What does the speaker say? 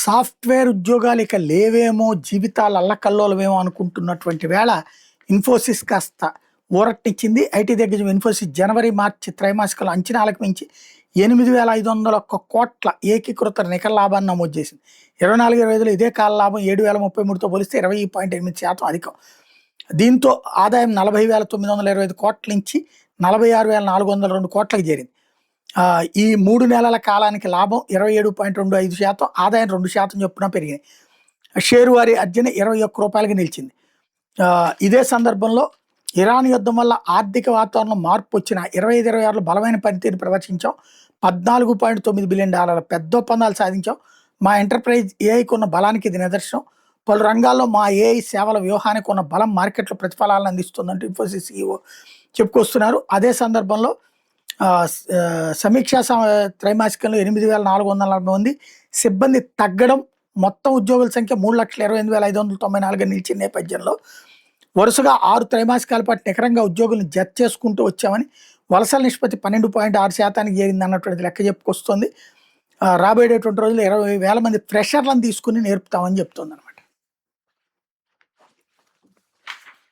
Software ఉద్యోగాలు ఇక లేవేమో, జీవితాలు అల్లకల్లోలమేమో అనుకుంటున్నటువంటి వేళ ఇన్ఫోసిస్ కాస్త ఊరటనిచ్చింది. ఐటీ దిగ్గజం ఇన్ఫోసిస్ జనవరి, మార్చి త్రైమాసికాల అంచనాలకు మించి 8,501 కోట్ల ఏకీకృత నికర లాభాన్ని నమోదు చేసింది. 24, 25లో ఇదే కాల లాభం 7,033తో పోలిస్తే 20.8% అధికం. దీంతో ఆదాయం 40,925 కోట్ల నుంచి 46,402 కోట్లకు చేరింది. ఈ 3 నెలల కాలానికి లాభం 27.25%, ఆదాయం 2% చొప్పున పెరిగింది. షేరువారీ అర్జన రూ. 21కి నిలిచింది. ఇదే సందర్భంలో ఇరాన్ యుద్ధం వల్ల ఆర్థిక వాతావరణం మార్పు వచ్చిన 25-26లో బలమైన పనితీరు ప్రదర్శించాం. $14.9 బిలియన్ పెద్ద ఒప్పందాలు సాధించాం. మా ఎంటర్ప్రైజ్ ఏఐకి ఉన్న బలానికి ఇది నిదర్శనం. పలు రంగాల్లో మా ఏఐ సేవల వ్యూహానికి ఉన్న బలం మార్కెట్లో ప్రతిఫలాలను అందిస్తుందంటూ ఇన్ఫోసిస్ CEO చెప్పుకొస్తున్నారు. అదే సందర్భంలో సమీక్షా త్రైమాసికంలో 8,440 మంది సిబ్బంది తగ్గడం, మొత్తం ఉద్యోగుల సంఖ్య 3,28,594 నిలిచిన నేపథ్యంలో వరుసగా 6 త్రైమాసికాల పాటు నికరంగా ఉద్యోగులను జత చేసుకుంటూ వచ్చామని, వలసల నిష్పత్తి 12.6%కి చేరింది అన్నటువంటి లెక్క చెప్పుకొస్తుంది. రాబోయేటువంటి రోజుల్లో 20,000 మంది ఫ్రెషర్లను తీసుకుని నేర్పుతామని చెప్తుంది అనమాట.